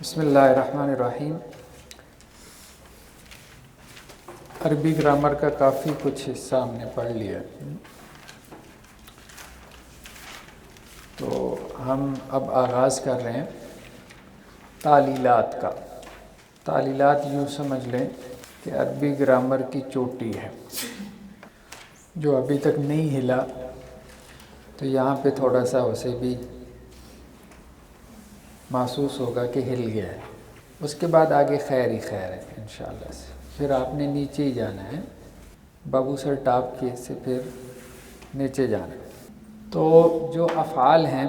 بسم اللہ الرحمن الرحیم۔ عربی گرامر کا کافی کچھ حصہ ہم نے پڑھ لیا، تو ہم اب آغاز کر رہے ہیں تعلیلات کا۔ تعلیلات یوں سمجھ لیں کہ عربی گرامر کی چوٹی ہے، جو ابھی تک نہیں ہلا تو یہاں پہ تھوڑا سا اسے بھی محسوس ہوگا کہ ہل گیا ہے۔ اس کے بعد آگے خیر ہی خیر ہے انشاءاللہ سے، پھر آپ نے نیچے ہی جانا ہے، بابو سر ٹاپ کے سے پھر نیچے جانا ہے۔ تو جو افعال ہیں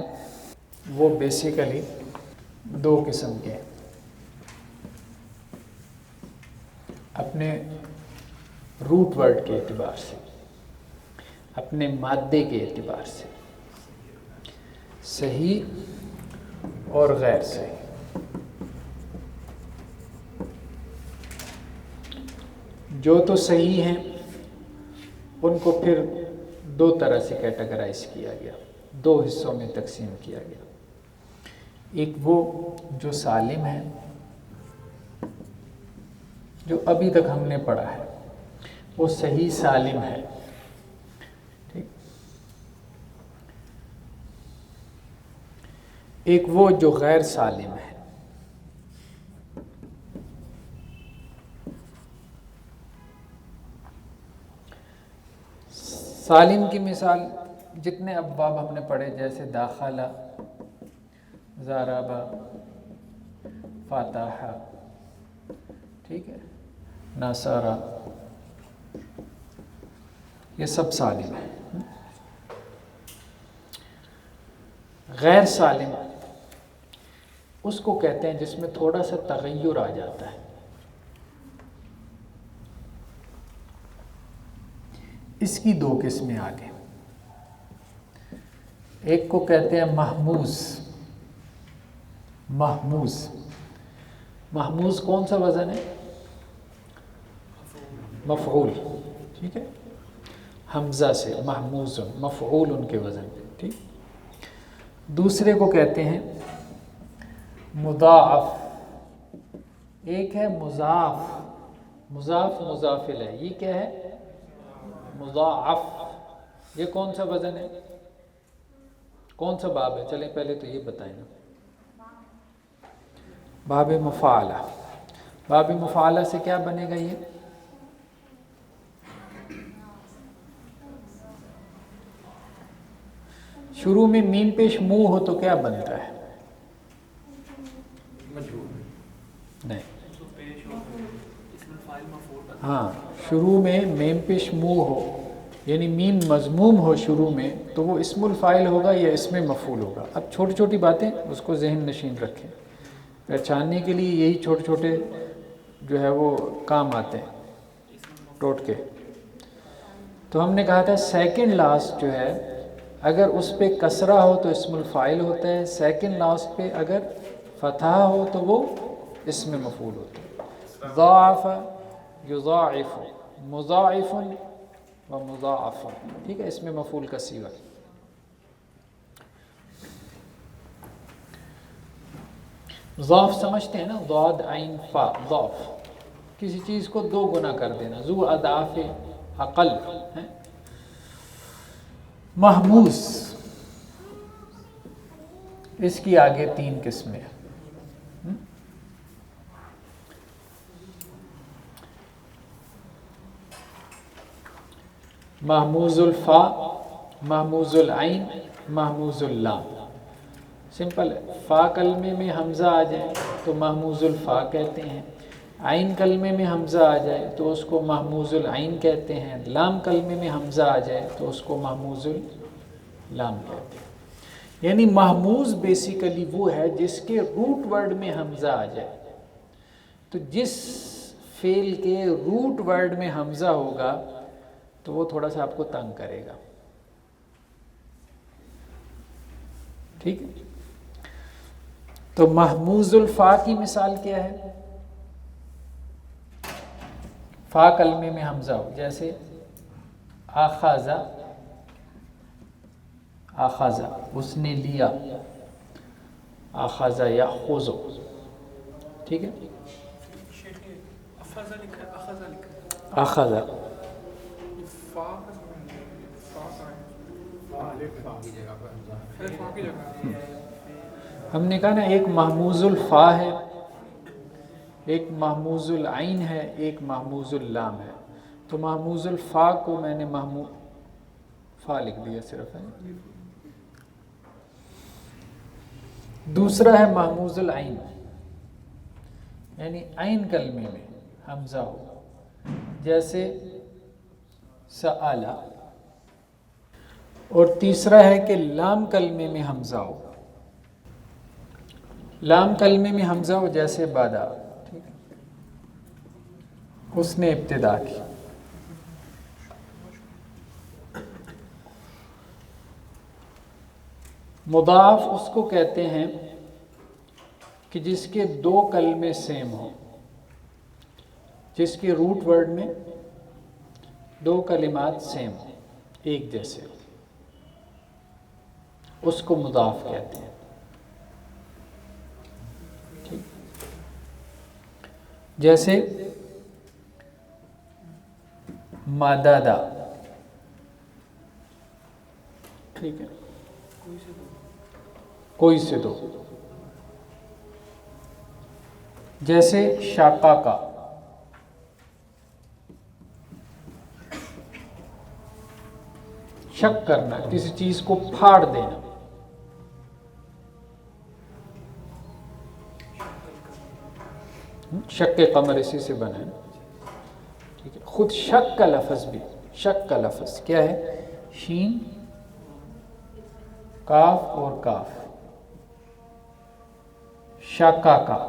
وہ بیسیکلی دو قسم کے ہیں، اپنے روٹ ورڈ کے اعتبار سے، اپنے مادے کے اعتبار سے، صحیح اور غیر صحیح۔ جو تو صحیح ہیں ان کو پھر دو طرح سے کیٹیگرائز کیا گیا، دو حصوں میں تقسیم کیا گیا۔ ایک وہ جو سالم ہے، جو ابھی تک ہم نے پڑھا ہے وہ صحیح سالم ہے، ٹھیک۔ ایک وہ جو غیر سالم ہے۔ سالم کی مثال جتنے ابواب ہم نے پڑھے، جیسے داخلہ، ضرب، فتح، ٹھیک ہے، نصر، یہ سب سالم ہے۔ غیر سالم اس کو کہتے ہیں جس میں تھوڑا سا تغیر آ جاتا ہے۔ اس کی دو قسمیں آگے، ایک کو کہتے ہیں محموز۔ محموز، محموز کون سا وزن ہے؟ مفعول، ٹھیک ہے، حمزہ سے محموز، مفعول ان کے وزن پہ، ٹھیک۔ دوسرے کو کہتے ہیں مضاعف، ایک ہے مضاعف، مضاف مضاف الیہ، یہ کیا ہے؟ مضاعف۔ یہ کون سا وزن ہے؟ کون سا باب ہے؟ چلیں پہلے تو یہ بتائیں نا۔ باب مفاعلہ۔ باب مفاعلہ سے کیا بنے گا؟ یہ شروع میں میم پیش منہ ہو تو کیا بنتا ہے؟ نہیں، ہاں، شروع میں میم پیش منہ ہو، یعنی میم مضموم ہو شروع میں، تو وہ اسم الفاعل ہوگا یا اسم مفعول ہوگا۔ اب چھوٹی چھوٹی باتیں اس کو ذہن نشین رکھیں، پہچاننے کے لیے یہی چھوٹے چھوٹے جو ہے وہ کام آتے ہیں ٹوٹکے۔ تو ہم نے کہا تھا سیکنڈ لاسٹ جو ہے اگر اس پہ کسرہ ہو تو اسم الفاعل ہوتا ہے، سیکنڈ لاسٹ پہ اگر فتحہ ہو تو وہ اسم مفعول ہوتا ہے۔ ضاعف، یضاعف، مضاعف و مضاعف، ٹھیک ہے، اسم مفعول کا صیغہ۔ ضعف سمجھتے ہیں نا، ضاد عین فا، ضعف، کسی چیز کو دو گنا کر دینا، ذو اضعاف اقل ہے۔ محموز، اس کی آگے تین قسمیں ہیں۔ محموز الفا، محموز العین، محموز اللام۔ سمپل ہے، فا کلمے میں حمزہ آ جائے تو محموز الفا کہتے ہیں، عین کلمے میں حمزہ آ جائے تو اس کو محموز العین کہتے ہیں، لام کلمے میں حمزہ آ جائے تو اس کو محموز اللام کہتے ہیں۔ یعنی محموز بیسیکلی وہ ہے جس کے روٹ ورڈ میں حمزہ آ جائے۔ تو جس فعل کے روٹ ورڈ میں حمزہ ہوگا تو وہ تھوڑا سا آپ کو تنگ کرے گا، ٹھیک ہے۔ تو محموز الفا کی مثال کیا ہے؟ فا کلمے میں حمزہ ہو، جیسے اخذ، اخذ اس نے لیا، اخذ یاخذ، ٹھیک ہے. اخذ ہم نے کہا نا ایک محموز الفا ہے، ایک محموز العین ہے، ایک محموز اللام ہے. تو محموز الفا کو میں نے فا لکھ دیا صرف ہے. دوسرا ہے محموز العین، یعنی عین کلمے میں حمزہ ہو، جیسے سآلا. اور تیسرا ہے کہ لام کلمے میں حمزہ ہو، لام کلمے میں حمزہ ہو جیسے بادا، ٹھیک ہے، اس نے ابتدا کی. مضاف اس کو کہتے ہیں کہ جس کے دو کلمے سیم ہوں، جس کے روٹ ورڈ میں دو کلمات سیم ہوں، ایک جیسے، اس کو مضاف کہتے ہیں. ٹھیک، جیسے مادادا، ٹھیک ہے، کوئی سے دو. جیسے شاقا کا، شک کرنا، کسی چیز کو پھاڑ دینا. شک قمر اسی سے بنا ہے. ٹھیک ہے، خود شک کا لفظ بھی، شک کا لفظ کیا ہے؟ شین، کاف اور کاف، شاکا کا.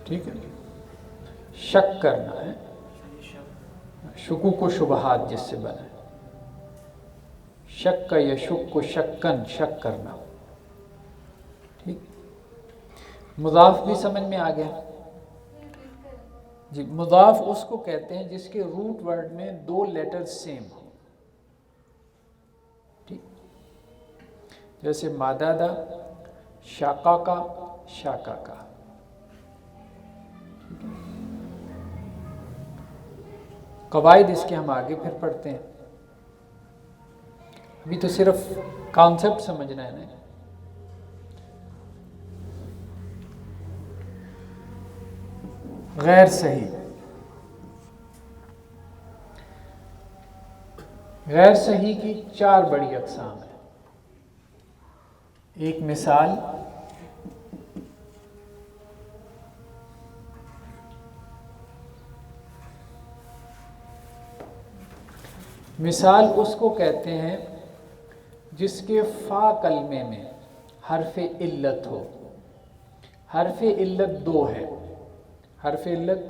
ٹھیک ہے، شک کرنا ہے، شکوک و شبہات جس سے بنا ہے. شک کا یا شک کو شکن، شک کرنا. ٹھیک، مضاف بھی سمجھ میں آ گیا جی. مضاف اس کو کہتے ہیں جس کے روٹ ورڈ میں دو لیٹر سیم ہو. ٹھیک، جیسے مادادا، شاقا کا، شاکا کا. قواعد اس کے ہم آگے پھر پڑھتے ہیں، ابھی تو صرف کانسیپٹ سمجھنا ہے نا. غیر صحیح، غیر صحیح کی چار بڑی اقسام ہیں. ایک مثال، مثال اس کو کہتے ہیں جس کے فا کلمے میں حرف علت ہو. حرف علت دو ہے. حرف علت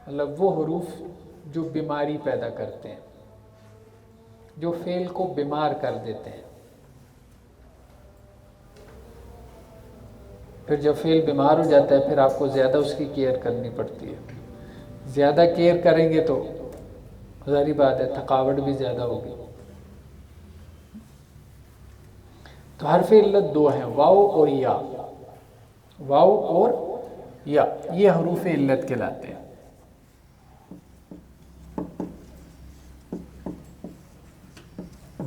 مطلب وہ حروف جو بیماری پیدا کرتے ہیں، جو فعل کو بیمار کر دیتے ہیں. پھر جب فعل بیمار ہو جاتا ہے پھر آپ کو زیادہ اس کی کیئر کرنی پڑتی ہے. زیادہ کیئر کریں گے تو ظاہری بات ہے تھکاوٹ بھی زیادہ ہوگی. تو حرف علت دو ہیں، واو اور یا. واو اور یا یہ حروف علت کہلاتے ہیں.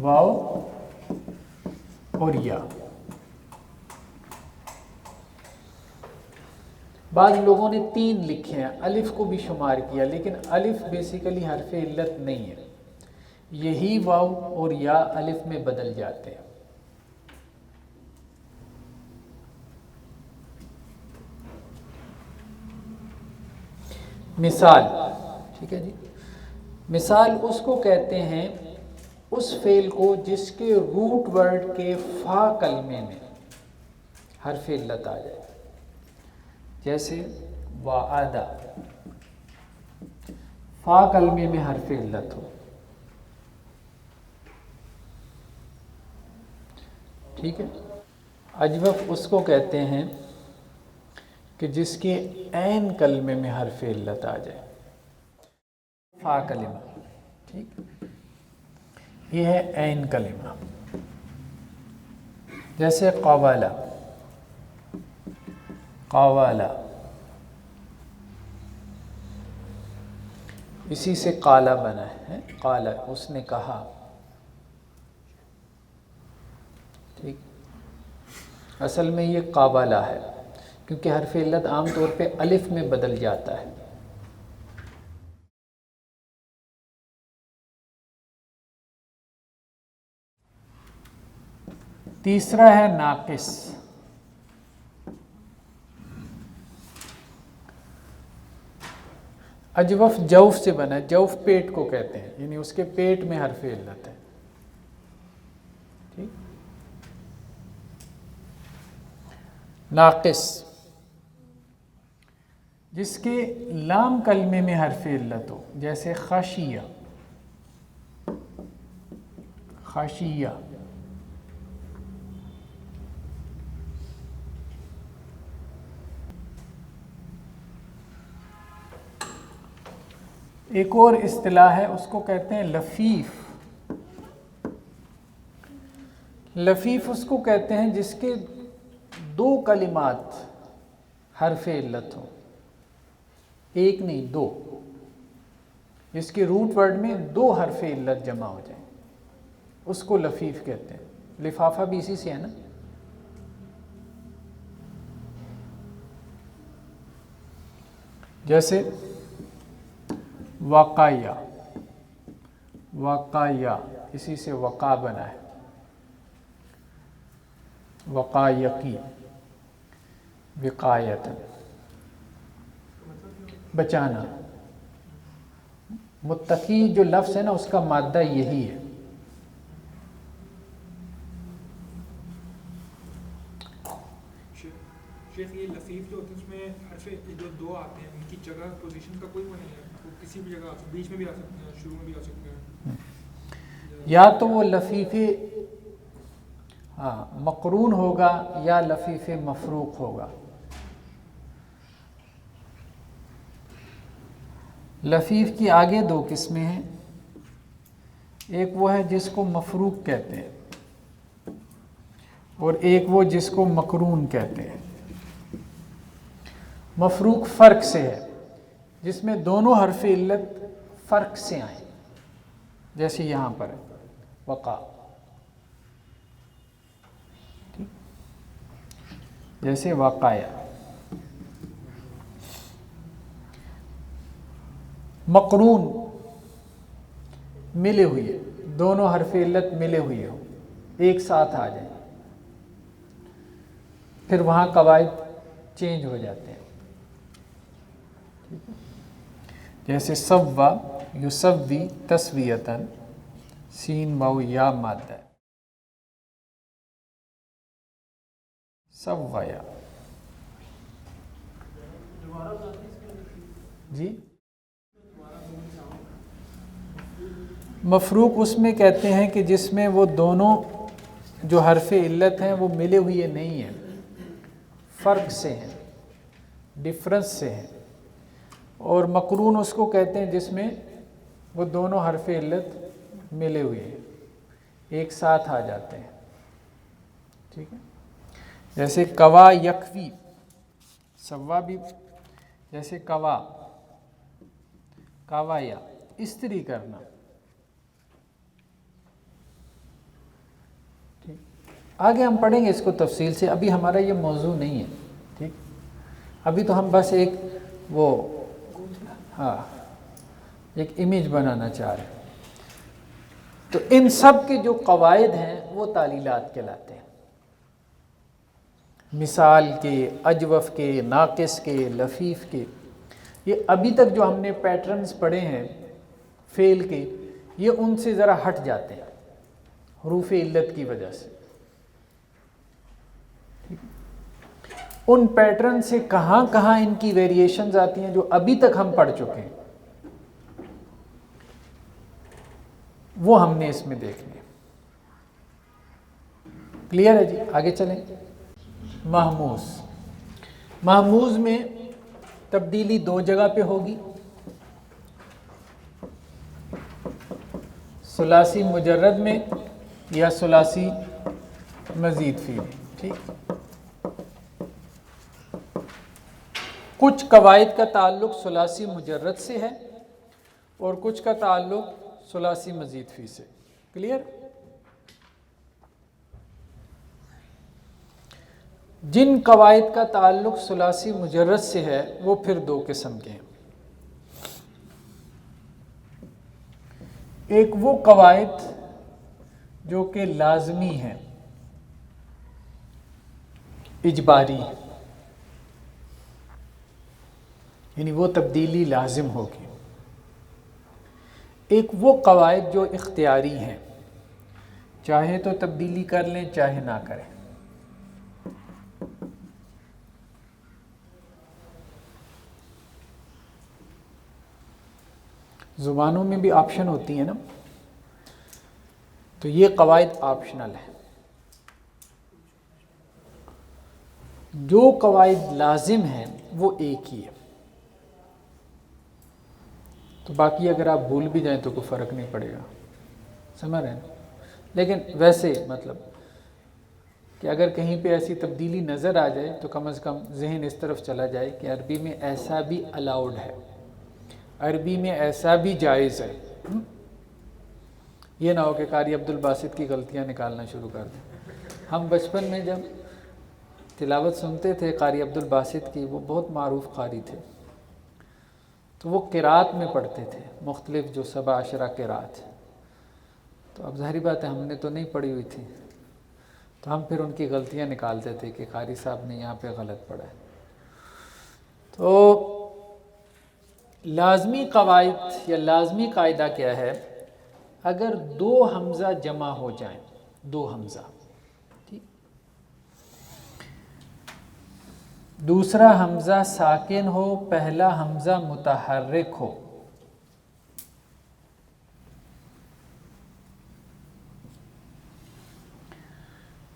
واو اور یا. بعض لوگوں نے 3 لکھے ہیں، الف کو بھی شمار کیا، لیکن الف بیسیکلی حرف علت نہیں ہے. یہی واو اور یا الف میں بدل جاتے ہیں. مثال، ٹھیک ہے جی. مثال اس کو کہتے ہیں اس فعل کو جس کے روٹ ورڈ کے فا کلمے میں حرف علت آ جائے. جیسے وعدہ، فا کلمے میں حرف علت ہو. ٹھیک ہے. اجوف اس کو کہتے ہیں کہ جس کے عین کلمے میں حرف علت آ جائے، فا کلمہ. ٹھیک، یہ ہے عین کلمہ. جیسے قوالا، قوالا اسی سے قالا بنا ہے، قالا اس نے کہا، ٹھیک، اصل میں یہ قابلہ ہے کیونکہ حرف علت عام طور پہ الف میں بدل جاتا ہے۔ تیسرا ہے ناقص، اجوف جوف سے بنا ہے، جوف پیٹ کو کہتے ہیں، یعنی اس کے پیٹ میں حرف علت ہے، ٹھیک۔ ناقص جس کے لام کلمے میں حرف علت ہو، جیسے خاشیہ، خاشیہ، ایک اور اصطلاح ہے اس کو کہتے ہیں لفیف۔ لفیف اس کو کہتے ہیں جس کے دو کلمات حرف علت ہوں، ایک نہیں دو، جس کے روٹ ورڈ میں دو حرف علت جمع ہو جائیں، اس کو لفیف کہتے ہیں۔ لفافہ بھی اسی سے ہے نا۔ جیسے وقایہ، وقایہ اسی سے وقا بنا ہے، وقایقی، وقایت بچانا۔ متقی جو لفظ ہے نا اس کا مادہ یہی ہے۔ شیخ یہ لفیف جو ہوتے ہیں اس میں حرف جو دو آتے ہیں ان کی جگہ پوزیشن کا کوئی وہ نہیں ہے، وہ کسی بھی جگہ بیچ میں بھی آ سکتے ہیں، شروع میں بھی آ سکتے ہیں، یا تو وہ لفیف مقرون ہوگا یا لفیف مفروق ہوگا۔ لفیف کی آگے دو قسمیں ہیں، ایک وہ ہے جس کو مفروق کہتے ہیں اور ایک وہ جس کو مقرون کہتے ہیں۔ مفروق فرق سے ہے، جس میں دونوں حرف علت فرق سے آئیں، جیسے یہاں پر ہے وقع، جیسے وقایا۔ مقرون ملے ہوئے، دونوں حرف علت ملے ہوئے ہوں، ایک ساتھ آ جائیں، پھر وہاں قواعد چینج ہو جاتے ہیں۔ جیسے سوا یسوی تسویتاً، سین واو یا مادہ ہے، سوایا۔ جی مفروق اس میں کہتے ہیں کہ جس میں وہ دونوں جو حرف علت ہیں وہ ملے ہوئے نہیں ہیں، فرق سے ہیں، ڈفرنس سے ہیں۔ اور مقرون اس کو کہتے ہیں جس میں وہ دونوں حرف علت ملے ہوئے ہیں، ایک ساتھ آ جاتے ہیں، ٹھیک ہے۔ جیسے کوا یکوی، سوا بھی، جیسے کوا، کوایا، استری کرنا، آگے ہم پڑھیں گے اس کو تفصیل سے، ابھی ہمارا یہ موضوع نہیں ہے، ٹھیک۔ ابھی تو ہم بس ایک وہ ایک امیج بنانا چاہ رہے ہیں۔ تو ان سب کے جو قواعد ہیں وہ تعلیلات کہلاتے ہیں، مثال کے، اجوف کے، ناقص کے، لفیف کے۔ یہ ابھی تک جو ہم نے پیٹرنز پڑھے ہیں فعل کے، یہ ان سے ذرا ہٹ جاتے ہیں حروف علت کی وجہ سے۔ ان پیٹرن سے کہاں کہاں ان کی ویریشنز آتی ہیں جو ابھی تک ہم پڑھ چکے ہیں، وہ ہم نے اس میں دیکھنے۔ کلیئر ہے جی؟ آگے چلیں۔ محموز، محموز میں تبدیلی دو جگہ پہ ہوگی، ثلاثی مجرد میں یا ثلاثی مزید فی میں. ٹھیک. کچھ قواعد کا تعلق ثلاثی مجرد سے ہے اور کچھ کا تعلق ثلاثی مزید فی سے. کلیئر؟ جن قواعد کا تعلق ثلاثی مجرد سے ہے وہ پھر دو قسم کے ہیں. ایک وہ قواعد جو کہ لازمی ہیں، اجباری، یعنی وہ تبدیلی لازم ہوگی. ایک وہ قواعد جو اختیاری ہیں، چاہے تو تبدیلی کر لیں چاہے نہ کریں. زبانوں میں بھی آپشن ہوتی ہیں نا، تو یہ قواعد آپشنل ہے. جو قواعد لازم ہیں وہ ایک ہی ہے، تو باقی اگر آپ بھول بھی جائیں تو کوئی فرق نہیں پڑے گا. سمجھ رہے ہیں؟ لیکن ویسے مطلب کہ اگر کہیں پہ ایسی تبدیلی نظر آ جائے تو کم از کم ذہن اس طرف چلا جائے کہ عربی میں ایسا بھی الاؤڈ ہے، عربی میں ایسا بھی جائز ہے. یہ نہ ہو کہ قاری عبدالباسط کی غلطیاں نکالنا شروع کر دیں. ہم بچپن میں جب تلاوت سنتے تھے قاری عبدالباسط کی، وہ بہت معروف قاری تھے، تو وہ قرات میں پڑھتے تھے، مختلف جو 17 قرات. تو اب ظاہری بات ہے ہم نے تو نہیں پڑھی ہوئی تھی، تو ہم پھر ان کی غلطیاں نکالتے تھے کہ قاری صاحب نے یہاں پہ غلط پڑھا ہے. تو لازمی قواعد یا لازمی قاعدہ کیا ہے؟ اگر دو حمزہ جمع ہو جائیں، دو حمزہ، ٹھیک، دوسرا حمزہ ساکن ہو، پہلا حمزہ متحرک ہو،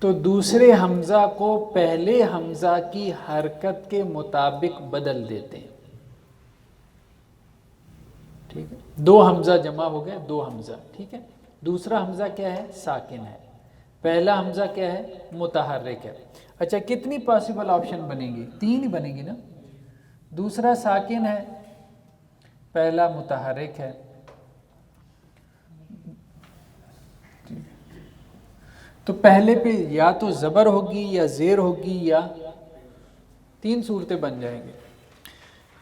تو دوسرے حمزہ کو پہلے حمزہ کی حرکت کے مطابق بدل دیتے ہیں. ٹھیک ہے، دو حمزہ جمع ہو گئے، دو حمزہ، ٹھیک ہے. دوسرا حمزہ کیا ہے؟ ساکن ہے. پہلا حمزہ کیا ہے؟ متحرک ہے. اچھا، کتنی پاسبل آپشن بنے گی؟ 3 ہی بنے گی نا. دوسرا ساکن ہے، پہلا متحرک ہے. تو پہلے پہ یا تو زبر ہوگی یا زیر ہوگی یا 3 صورتیں بن جائیں گی.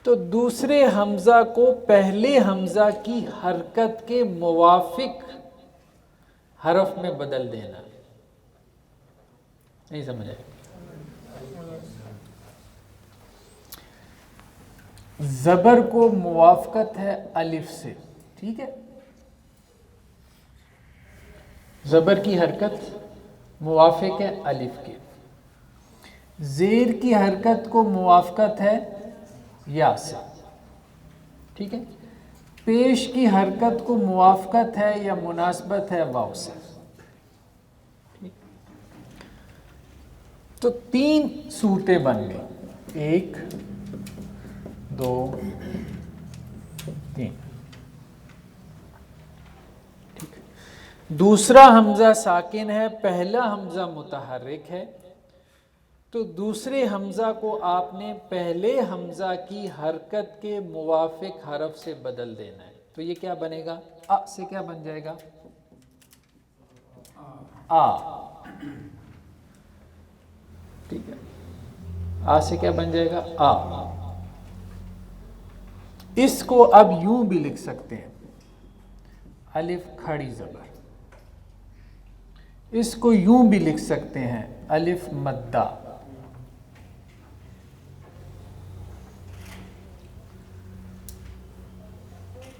تو دوسرے حمزہ کو پہلے حمزہ کی حرکت کے موافق حرف میں بدل دینا. نہیں سمجھ آئے؟ زبر کو موافقت ہے الف سے، ٹھیک ہے، زبر کی حرکت موافق ہے الف کے. زیر کی حرکت کو موافقت ہے یا سے، ٹھیک ہے. پیش کی حرکت کو موافقت ہے یا مناسبت ہے واو سے. تو 3 صورتیں بن گئی، 1 2 3. دوسرا حمزہ ساکن ہے، پہلا حمزہ متحرک ہے، تو دوسرے حمزہ کو آپ نے پہلے حمزہ کی حرکت کے موافق حرف سے بدل دینا ہے. تو یہ کیا بنے گا؟ آ سے کیا بن جائے گا؟ آ. ٹھیک ہے، آ سے کیا بن جائے گا؟ آ. اس کو اب یوں بھی لکھ سکتے ہیں، الف کھڑی زبر. اس کو یوں بھی لکھ سکتے ہیں، الف مدہ.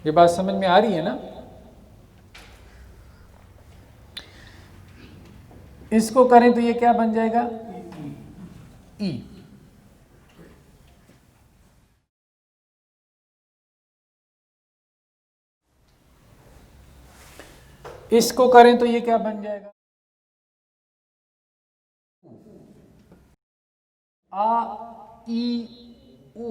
یہ بات سمجھ میں آ رہی ہے نا؟ اس کو کریں تو یہ کیا بن جائے گا؟ ای. اس کو کریں تو یہ کیا بن جائے گا؟ آ ای او.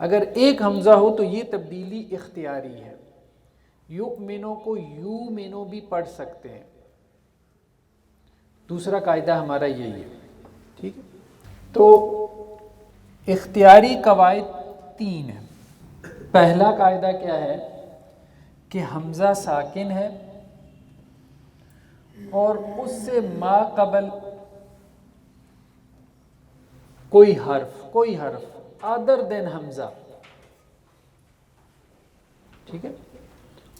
اگر ایک حمزہ ہو تو یہ تبدیلی اختیاری ہے. یؤمنو کو یومنو بھی پڑھ سکتے ہیں. دوسرا قاعدہ ہمارا یہی ہے. ٹھیک ہے. تو اختیاری قواعد 3 ہیں. پہلا قاعدہ کیا ہے کہ حمزہ ساکن ہے اور اس سے ما قبل کوئی حرف ادر دین حمزہ. ٹھیک ہے.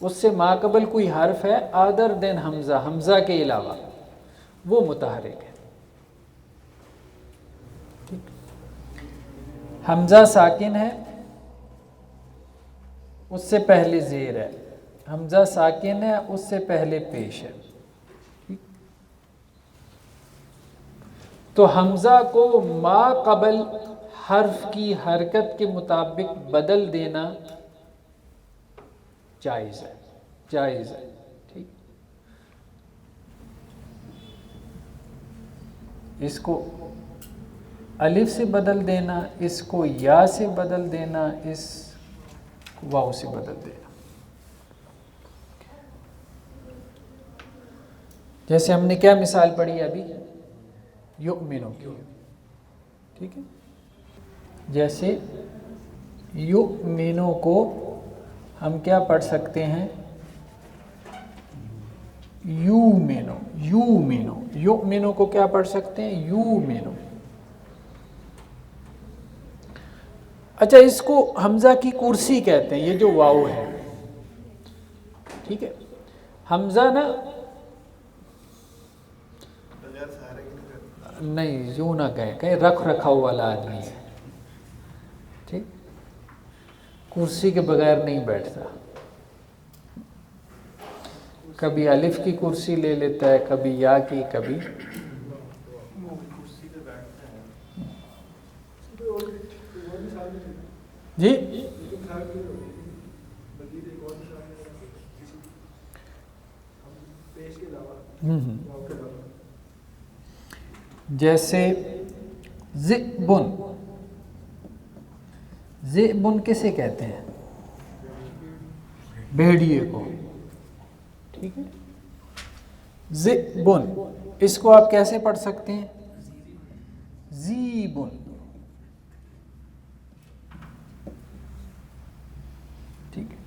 اس سے ما قبل کوئی حرف ہے ادر دین حمزہ، حمزہ کے علاوہ، وہ متحرک ہے. حمزہ ساکن ہے، اس سے پہلے زیر ہے. حمزہ ساکن ہے، اس سے پہلے پیش ہے. تو حمزہ کو ما قبل حرف کی حرکت کے مطابق بدل دینا جائز ہے. ٹھیک. اس کو الف سے بدل دینا، اس کو یا سے بدل دینا، اس کو واو سے بدل دینا. جیسے ہم نے کیا مثال پڑھی ابھی، یؤمنو کی. ٹھیک ہے. جیسے یؤمنو کو ہم کیا پڑھ سکتے ہیں، یومنو. یؤمنو کو کیا پڑھ سکتے ہیں، یومنو. اچھا، اس کو حمزہ کی کرسی کہتے ہیں، یہ جو واو ہے. ٹھیک ہے. حمزہ نا نہیں، یوں نہ کہیں رکھ رکھا والا آدمی ہے. ٹھیک. کرسی کے بغیر نہیں بیٹھتا. کبھی الف کی کرسی لے لیتا ہے، کبھی یا کی، کبھی جی. جیسے ذئبن. ذئبن کسے کہتے ہیں، بھیڑیے کو. ٹھیک ہے. ذئبن، اس کو آپ کیسے پڑھ سکتے ہیں، ذیبن. ٹھیک ہے.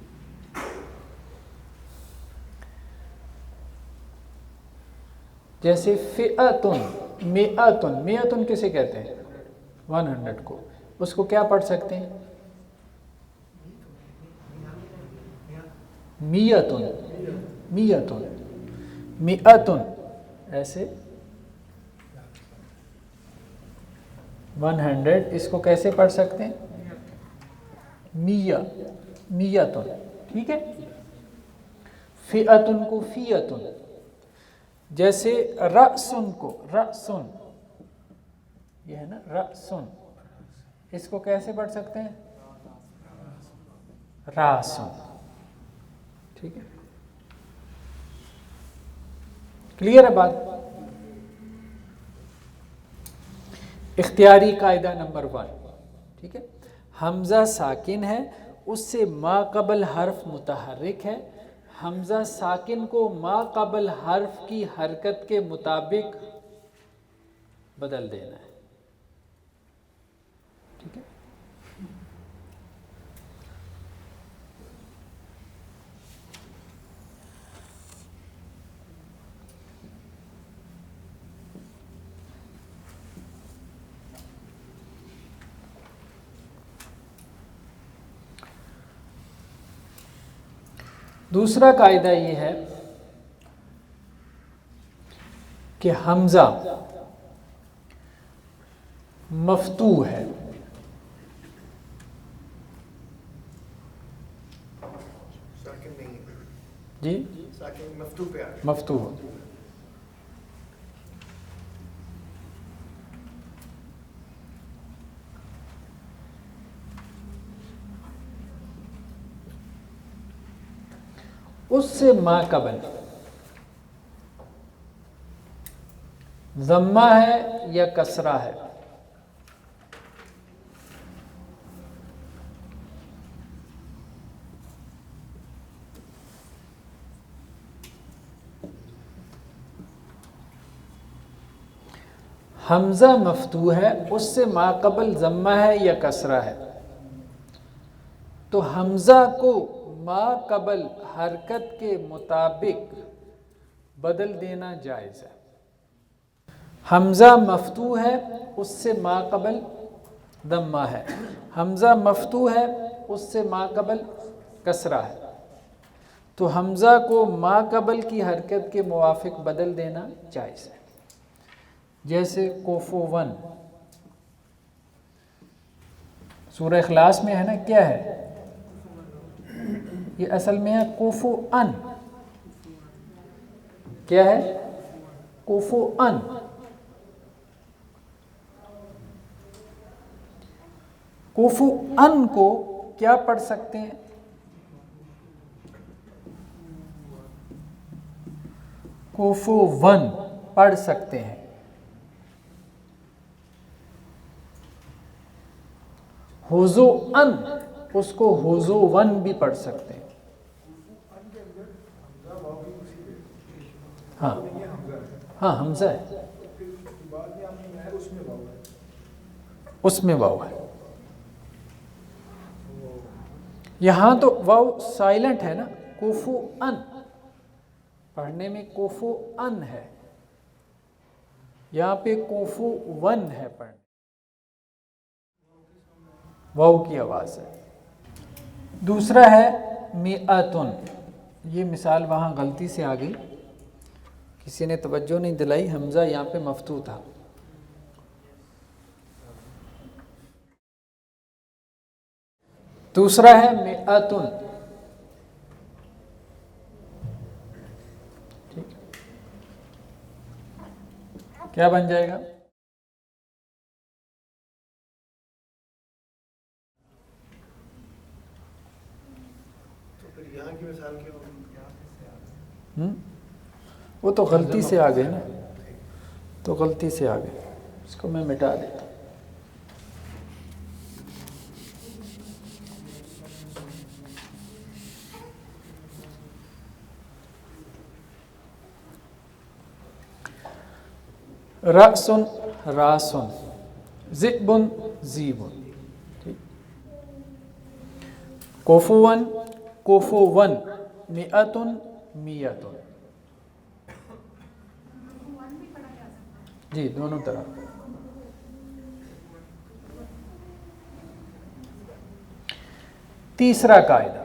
جیسے فئتن، مئتن کسے کہتے ہیں، 100 کو. اس کو کیا پڑھ سکتے ہیں، میتن. ایسے 100، اس کو کیسے پڑھ سکتے ہیں، میتن. ٹھیک ہے. فئتن کو فیتن. جیسے رأسن کو رأسن، یہ ہے نا رأسن، اس کو کیسے پڑھ سکتے ہیں، راسن. ٹھیک ہے. کلیئر ہے بات. اختیاری قاعدہ نمبر 1. ٹھیک ہے. حمزہ ساکن ہے، اس سے ما قبل حرف متحرک ہے. حمزہ ساکن کو ما قبل حرف کی حرکت کے مطابق بدل دینا ہے. ٹھیک ہے. دوسرا قاعدہ یہ ہے کہ حمزہ مفتوح ہے. ساکن نہیں ہے جی، ساکن مفتوح پہ آ گیا. مفتوح. اس سے ما قبل ضمہ ہے یا کسرہ ہے، حمزہ مفتوح ہے، اس سے ما قبل ضمہ ہے یا کسرہ ہے، تو حمزہ کو ما قبل حرکت کے مطابق بدل دینا جائز ہے۔ حمزہ مفتوح ہے، اس سے ما قبل ضمہ ہے، حمزہ مفتوح ہے، اس سے ما قبل کسرہ ہے، تو حمزہ کو ما قبل کی حرکت کے موافق بدل دینا جائز ہے۔ جیسے کوفوون، سورہ اخلاص میں ہے نا، کیا ہے یہ؟ اصل میں ہے کوفوان، کیا ہے؟ کوفوان۔ کوفوان کو کیا پڑھ سکتے ہیں؟ کوفوون پڑھ سکتے ہیں۔ حضوان، اس کو حضوون بھی پڑھ سکتے ہیں۔ ہاں ہاں حمزہ ہے، اس میں واو ہے۔ یہاں تو واو سائلنٹ ہے نا، کوفوان، پڑھنے میں کوفوان ہے، یہاں پہ کوفوون ہے پڑھنے، واو کی آواز ہے۔ دوسرا ہے میعتن، یہ مثال وہاں غلطی سے آ گئی، کسی نے توجہ نہیں دلائی، حمزہ یہاں پہ مفتوح تھا۔ دوسرا ہے میعتن، ٹھیک، کیا بن جائے گا؟ وہ تو غلطی سے آ گئے نا، تو غلطی سے آ گئے، اس کو میں مٹا دیتا ہوں۔ رأسن راسن، ذئبن ذیبن، کوفوون کوفوون، میعتن میعتن، جی دونوں طرح۔ تیسرا قاعدہ،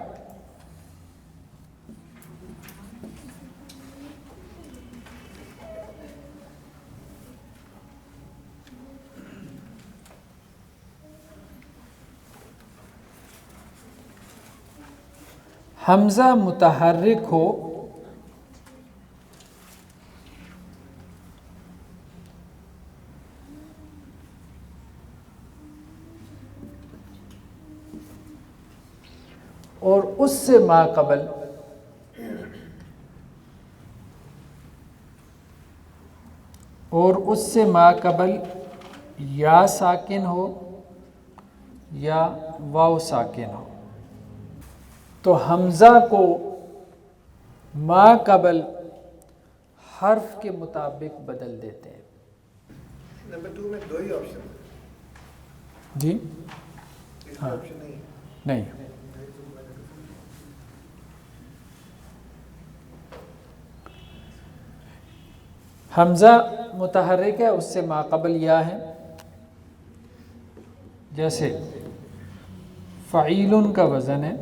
حمزہ متحرک ہو اور اس سے ما قبل یا ساکن ہو یا واو ساکن ہو، تو حمزہ کو ما قبل حرف کے مطابق بدل دیتے ہیں۔ نمبر 2 میں 2 ہی آپشن جی ہاں نہیں، حمزہ متحرک ہے، اس سے ما قبل یا ہے، جیسے فعیل کا وزن ہے،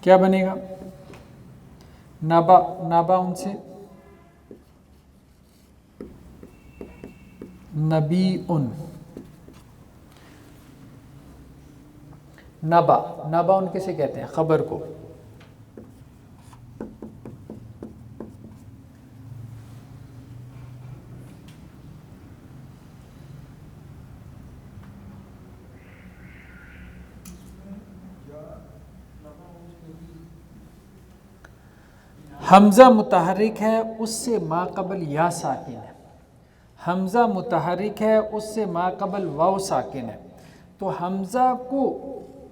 کیا بنے گا؟ نبا، نبا ان سے نبی ان، نبا، نبا ان کیسے کہتے ہیں؟ خبر کو۔ حمزہ متحرک ہے، اس سے ما قبل یا ساکن ہے، حمزہ متحرک ہے، اس سے ما قبل واو ساکن ہے، تو حمزہ کو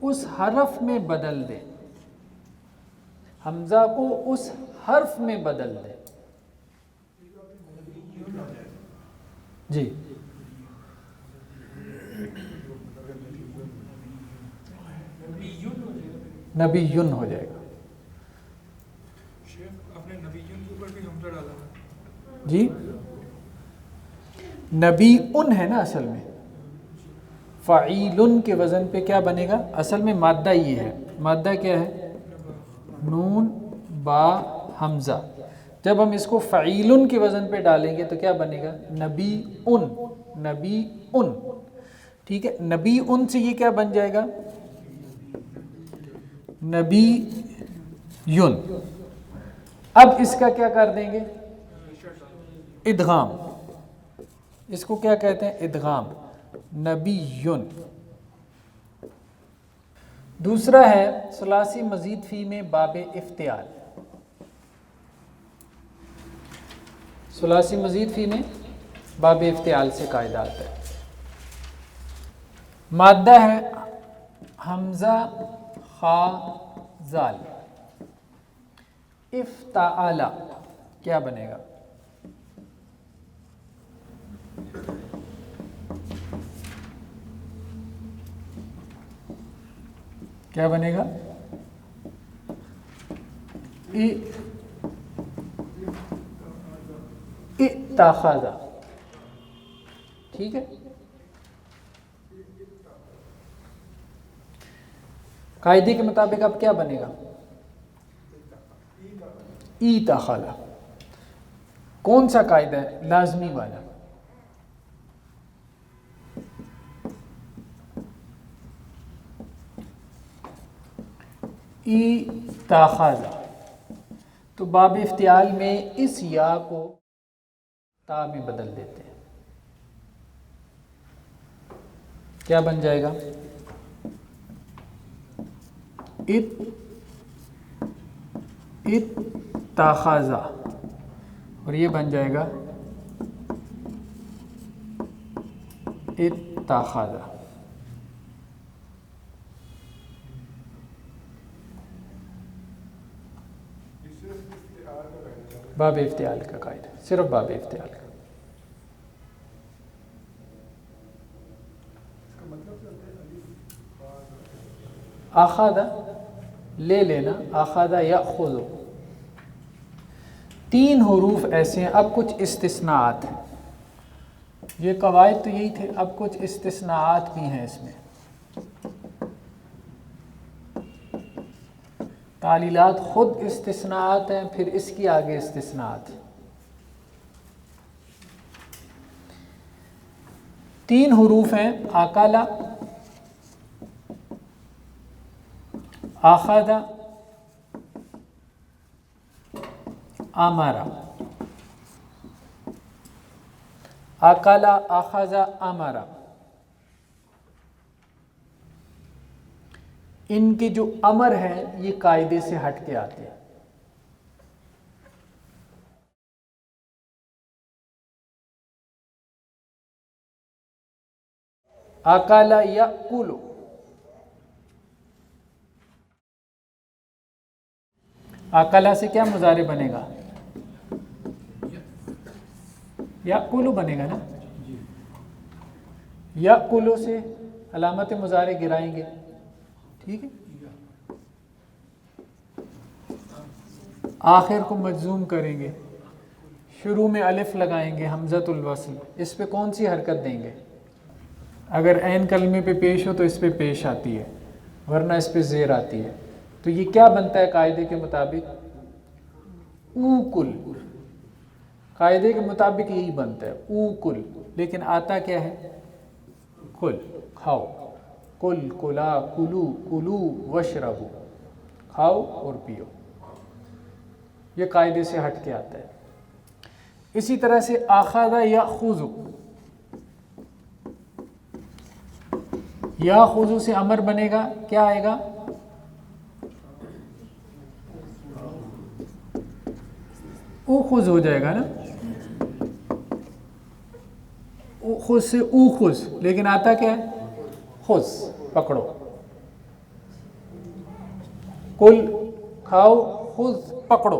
اس حرف میں بدل دے، حمزہ کو اس حرف میں بدل دیں. جی نبیون ہو جائے گا. شیخ آپ نے نبیون کے اوپر بھی حمزہ ڈالا ہے. جی نبی ان ہے نا اصل میں, فعیلن کے وزن پہ کیا بنے گا؟ اصل میں مادہ یہ ہے. مادہ کیا ہے؟ نون با حمزہ. جب ہم اس کو فعیلن کے وزن پہ ڈالیں گے تو کیا بنے گا؟ نبی ان. نبی ان, ٹھیک ہے. نبی ان سے یہ کیا بن جائے گا؟ نبی یون. اب اس کا کیا کر دیں گے؟ ادغام. اس کو کیا کہتے ہیں؟ ادغام. نبی یون. دوسرا ہے ثلاثی مزید فی میں باب افتعال. ثلاثی مزید فی میں باب افتعال سے قاعدہ آتا ہے. مادہ ہے حمزہ خا زال. افتعال کیا بنے گا؟ کیا بنے گا؟ اتخذ. ٹھیک ہے. قاعدے کے مطابق اب کیا بنے گا؟ اتخذ. کون سا قاعدہ ہے؟ لازمی والا. اتخذ. تو باب افتعال میں اس یا کو تا میں بدل دیتے ہیں. کیا بن جائے گا؟ اتخذ. اور یہ بن جائے گا اتخذ. باب افتعال کا قاعدہ, صرف باب افتعال کا. اخذ لے لینا, اخذ یاخذ. تین حروف ایسے ہیں. اب کچھ استثناءات ہیں. یہ قواعد تو یہی تھے, اب کچھ استثناءات بھی ہیں اس میں. تعلیلات خود استثناءات ہیں, پھر اس کی آگے استثناءات. تین حروف ہیں, اکلا, اخذ, امر. اکلا, اخذ, امر. ان کے جو امر ہیں یہ قاعدے سے ہٹ کے آتے ہیں. اکل یاکل. اکل سے کیا مضارع بنے گا؟ یاکل بنے گا نا. یاکل سے علامت مضارع گرائیں گے. ٹھیک ہے. آخر کو مجزوم کریں گے, شروع میں الف لگائیں گے, حمزۃ الوصل. اس پہ کون سی حرکت دیں گے؟ اگر عین کلمے پہ پیش ہو تو اس پہ پیش آتی ہے, ورنہ اس پہ زیر آتی ہے. تو یہ کیا بنتا ہے قاعدے کے مطابق؟ اوکل. قاعدے کے مطابق یہی بنتا ہے اوکل, لیکن آتا کیا ہے؟ کل, کھاؤ. کل, کلا, کلو, کلو وشربو. کھاؤ اور پیو. یہ قاعدے سے ہٹ کے آتا ہے. اسی طرح سے اخذ یاخذ. یاخذ سے امر بنے گا, کیا آئے گا؟ اوخذ ہو جائے گا نا. اوخذ سے اوخذ, لیکن آتا کیا ہے؟ خذ, پکڑو. کل, کھاؤ, خذ, پکڑو.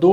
2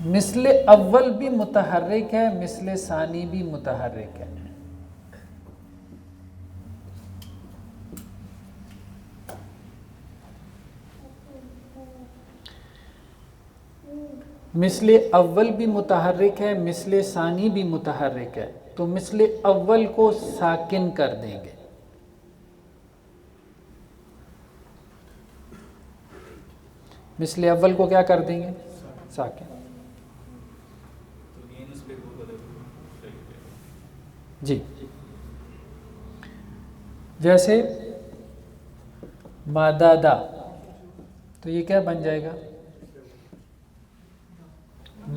مثل اول بھی متحرک ہے، مثل ثانی بھی متحرک ہے. مثل اول بھی متحرک ہے، مثل ثانی بھی متحرک ہے، تو مثل اول کو ساکن کر دیں گے. مثل اول کو کیا کر دیں گے؟ ساکن. جی جیسے مادادا، تو یہ کیا بن جائے گا؟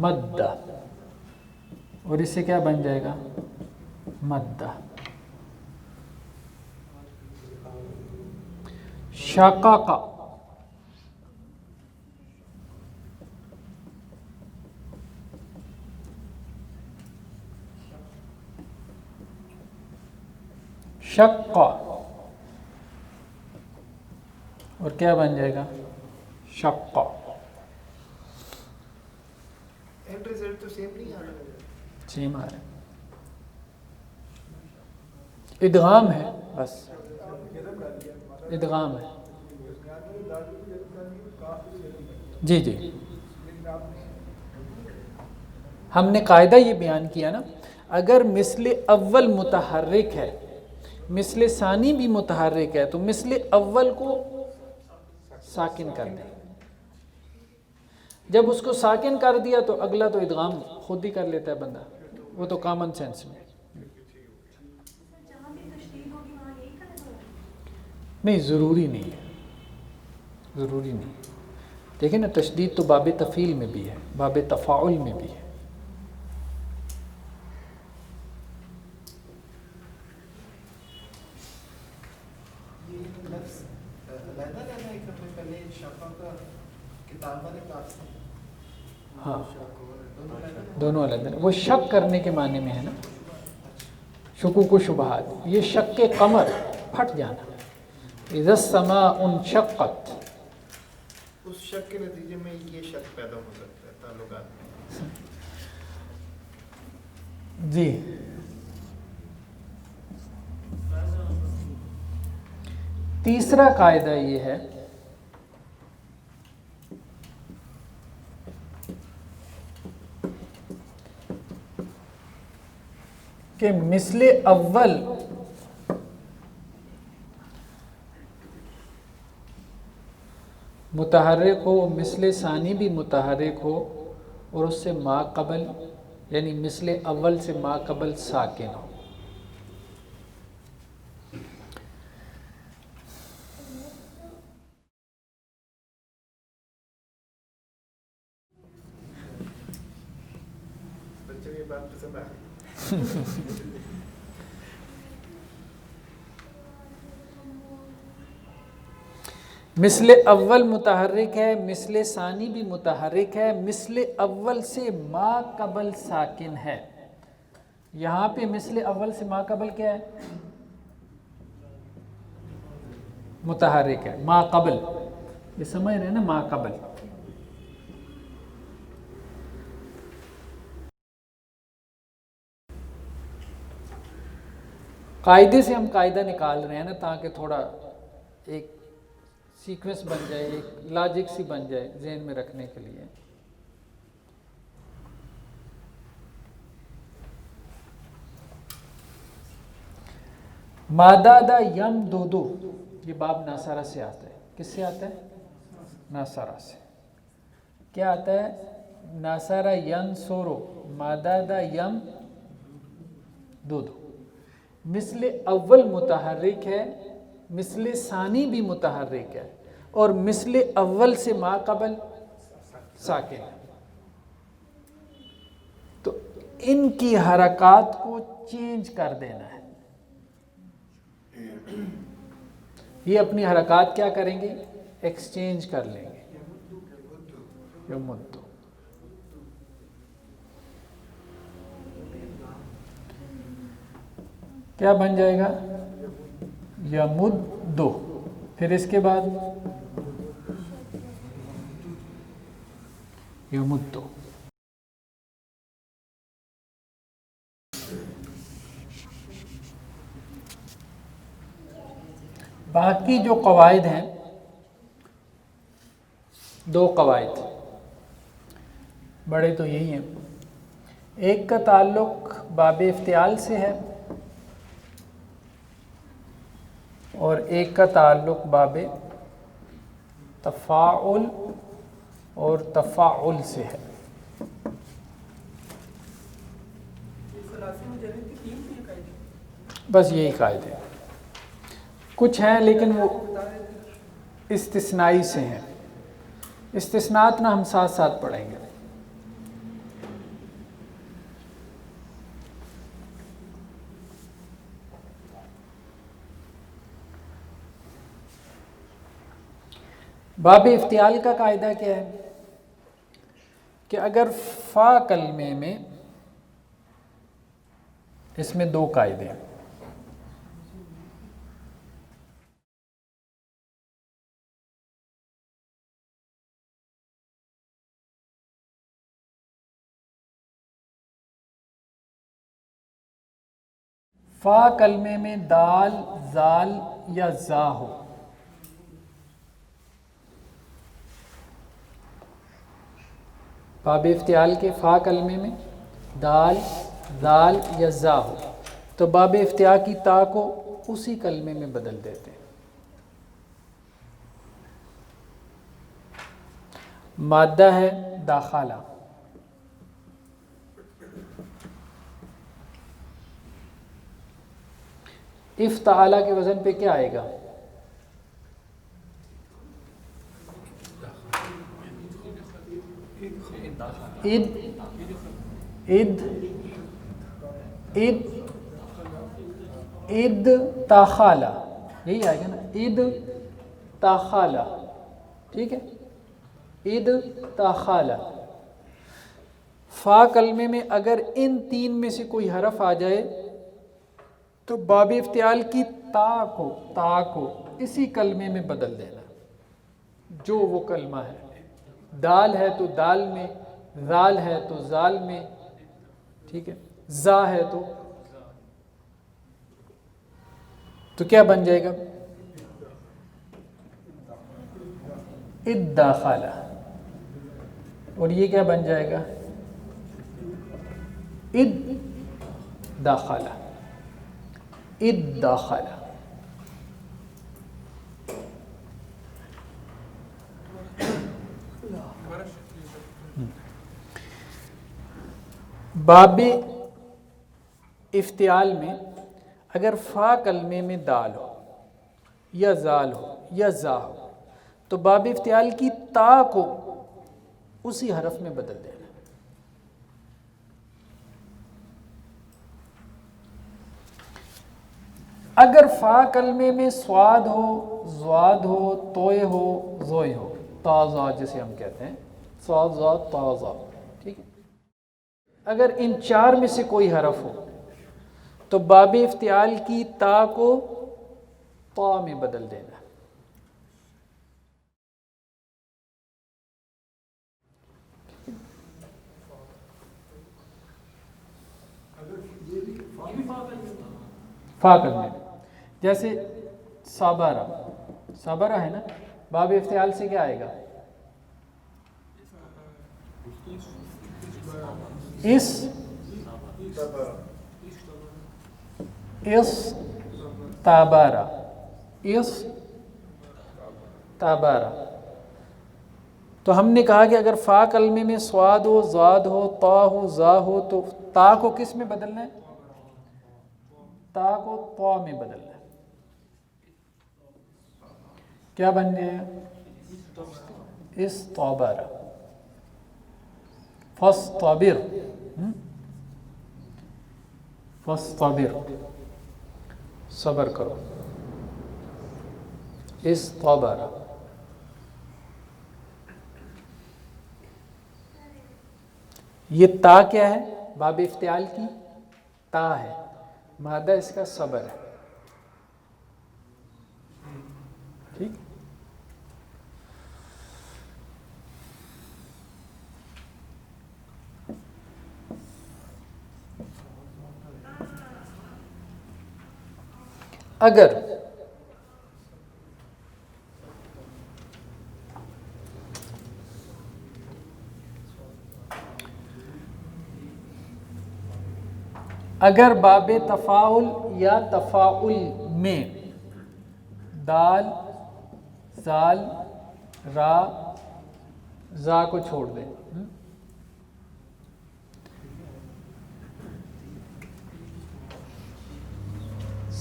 مدہ. اور اس سے کیا بن جائے گا؟ مدہ. شقاقہ، شقہ، اور کیا بن جائے گا؟ شقہ. اینڈ ریزلٹ تو سیم نہیں آ رہا. سیم آ رہا ہے. ادغام ہے، بس ادغام ہے. جی جی، ہم نے قاعدہ یہ بیان کیا نا، اگر مثل اول متحرک ہے، مثل ثانی بھی متحرک ہے، تو مثل اول کو ساکن کر دیں. جب اس کو ساکن کر دیا تو اگلا تو ادغام خود ہی کر لیتا ہے بندہ، وہ تو کامن سینس میں. نہیں ضروری نہیں ہے، ضروری نہیں. دیکھیں نا، تشدید تو باب تفعیل میں بھی ہے، باب تفاعل میں بھی ہے. یہ لفظ علیحدہ علیحدہ ایک دفعہ پہلے شفا کا کتاب والے کاف سے. ہاں دونوں الگ ہیں. وہ شک کرنے کے معنی میں ہے نا، شکوک و شبہات. یہ شک قمر، پھٹ جانا. اذا السماء انشقت، اس شک کے نتیجے میں یہ شک پیدا ہو سکتا ہے تعلقات میں. جی تیسرا قاعدہ یہ ہے کہ مثل اول متحرک ہو، مثل ثانی بھی متحرک ہو، اور اس سے ما قبل، یعنی مثل اول سے ما قبل ساکن ہو. بچوں کو یہ بات پسند آ گئی. مثل اول متحرک ہے، مثل ثانی بھی متحرک ہے، مثل اول سے ما قبل ساکن ہے. یہاں پہ مثل اول سے ما قبل کیا ہے؟ متحرک ہے. ما قبل، یہ سمجھ رہے ہیں نا، ما قبل. قاعدے سے ہم قاعدہ نکال رہے ہیں نا، تاکہ تھوڑا ایک سیکوینس بن جائے، ایک لاجک سی بن جائے ذہن میں رکھنے کے لیے. مادادا یم دودو، یہ باب ناصرہ سے آتا ہے. کس سے آتا ہے؟ ناصرہ سے. کیا آتا ہے؟ ناصرہ ین سورو مادادا یم دودو. مثل اول متحرک ہے، مثل ثانی بھی متحرک ہے، اور مثل اول سے ما قبل ساکن ہے. تو ان کی حرکات کو چینج کر دینا ہے. یہ اپنی حرکات کیا کریں گے؟ ایکسچینج کر لیں گے. یمدو، کیا بن جائے گا؟ یمدو. پھر اس کے بعد یمدو. باقی جو قواعد ہیں، دو قواعد بڑے تو یہی ہیں. ایک کا تعلق باب افتعال سے ہے اور ایک کا تعلق باب تفاعل اور تفاعل سے ہے. بس یہی قاعدے ہیں. کچھ ہیں لیکن وہ استثنائی سے ہیں. استثناءات نہ ہم ساتھ ساتھ پڑھیں گے. باب افتعال کا قاعدہ کیا ہے کہ اگر فا کلمے میں، اس میں دو قاعدے ہیں. فا کلمے میں دال، زال یا زا ہو، باب افتعال کے فا کلمے میں دال، زال یا زا ہو تو باب افتعال کی تا کو اسی کلمے میں بدل دیتے ہیں. مادہ ہے داخلہ، افتعال کے وزن پہ کیا آئے گا؟ اد تاخالہ، یہی آئے گا نا، اد تاخالہ. ٹھیک ہے، اد تاخالہ. فا کلمے میں اگر ان تین میں سے کوئی حرف آ جائے تو باب افتعال کی تا کو اسی کلمے میں بدل دینا، جو وہ کلمہ ہے. دال ہے تو دال میں، زال ہے تو زال میں، ٹھیک ہے، زا ہے تو کیا بن جائے گا؟ ادخالہ. اور یہ کیا بن جائے گا؟ ادخالہ. ادخالہ. باب افتعال میں اگر فا کلمے میں دال ہو یا زال ہو یا زا ہو تو باب افتعال کی تا کو اسی حرف میں بدل دینا. اگر فا کلمے میں سواد ہو، زواد ہو، توئے ہو، زوئے ہو، تازہ جسے ہم کہتے ہیں، سواد، زواد، تازہ، ٹھیک ہے، اگر ان چار میں سے کوئی حرف ہو تو باب افتعال کی تا کو طا میں بدل دینا. فا کلمے میں جیسے صابرہ، صابرہ ہے نا، باب افتعال سے کیا آئے گا؟ تابارہ. تابارہ. تو ہم نے کہا کہ اگر فا کلمے میں سواد ہو، زاد ہو، تا ہو، زا ہو تو تا کو کس میں بدلنا ہے؟ تا کو طا میں بدلنا ہے. کیا بن گیا؟ استعبر. فاصطبر. فاصطبر، صبر کرو. استعبر. یہ تا کیا ہے؟ باب افتعال کی تا ہے، مادہ اس کا صبر ہے. ٹھیک. اگر اگر باب تفاعل یا تفاعل میں دال زال را زا کو چھوڑ دیں،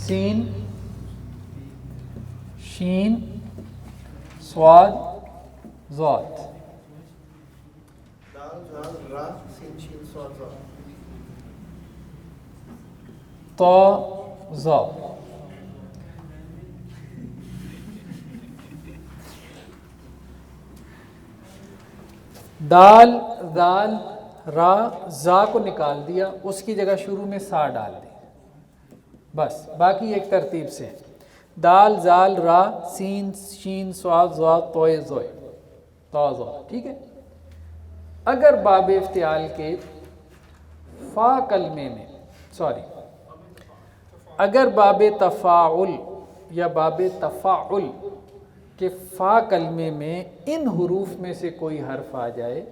سین شین صاد ضاد، دال زال را سین شین صاد ضاد، طا ظا، دال دال را زا کو نکال دیا، اس کی جگہ شروع میں سا ڈال دی، بس باقی ایک ترتیب سے دال زال را سین شین صاد ضاد طوئے زوئے طا ظا، ٹھیک ہے۔ اگر باب افتعال کے فا کلمے میں اگر باب تفاعل یا باب تفاعل کے فا کلمے میں ان حروف میں سے کوئی حرف آ جائے،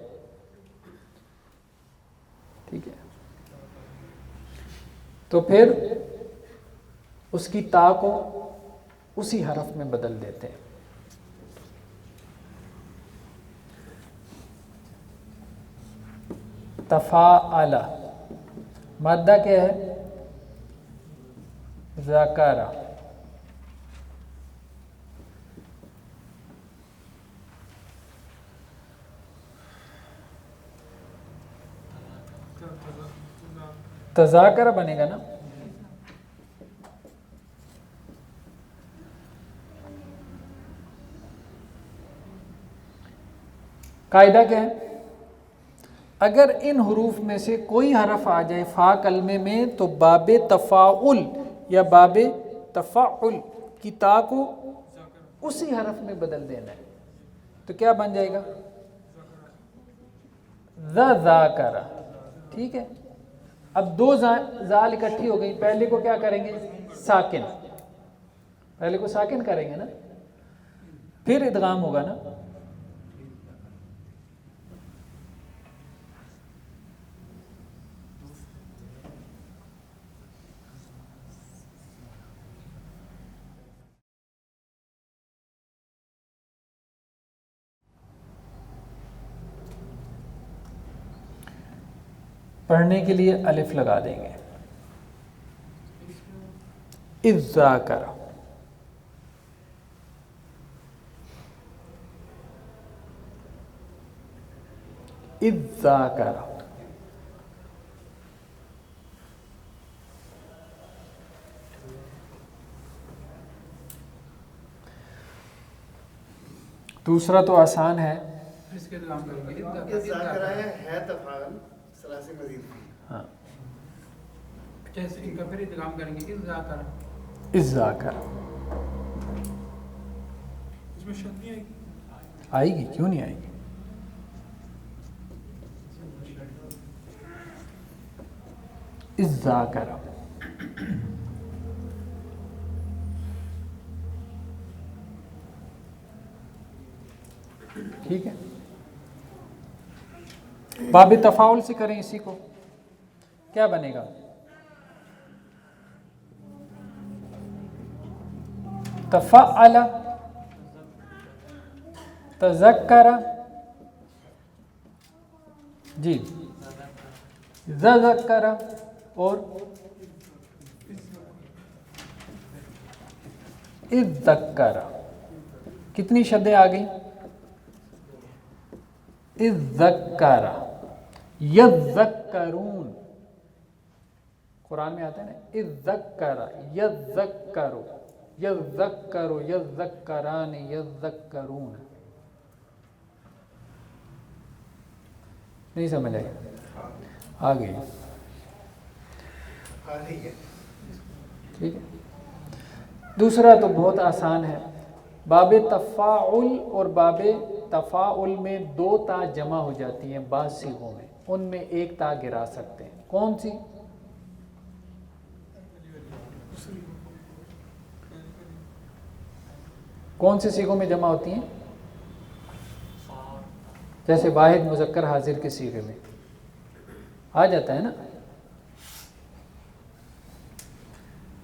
ٹھیک ہے، تو پھر اس کی تا کو اسی حرف میں بدل دیتے ہیں۔ تفاعل مادہ کیا ہے؟ ذکر، تذاکر بنے گا نا، قاعدہ کیا ہے؟ اگر ان حروف میں سے کوئی حرف آ جائے فا کلمے میں تو باب تفاعل یا باب تفاعل کی تا کو اسی حرف میں بدل دینا ہے، تو کیا بن جائے گا؟ ذاکر، ٹھیک ہے۔ اب دو زال اکٹھی ہو گئی، پہلے کو کیا کریں گے؟ ساکن، پہلے کو ساکن کریں گے نا، پھر ادغام ہوگا نا۔ پڑھنے کے لیے الف لگا دیں گے، الذاکر، الذاکر، دوسرا تو آسان ہے، اس کے ادغام کریں گے یہ ذاکرہ ہے تفعال ثلاثی مزید، ہاں، جیسے ان کا پھر ادغام کریں گے الذاکر، الذاکر اس میں شد نہیں آئے گی؟ آئے گی، کیوں نہیں آئے گی؟ الذاکر، ٹھیک ہے۔ باب تفاعل سے کریں اسی کو، کیا بنے گا؟ تفعل، تذکر، جی ذکر، اور اذکر، کتنی شدیں آ گئی؟ اذکر، یذکرون، قرآن میں آتا ہے نا اذکر یذکر، یذکر یذکران یذکرون، نہیں سمجھ آئی؟ آ گئی، ٹھیک ہے۔ دوسرا تو بہت آسان ہے، باب تفاعل اور باب تفاعل میں دو تا جمع ہو جاتی ہیں بعض صیغوں میں، ان میں ایک تا گرا سکتے ہیں، کون سی؟ کون سے صیغوں میں جمع ہوتی ہیں؟ جیسے واحد مذکر حاضر کے صیغے میں آ جاتا ہے نا،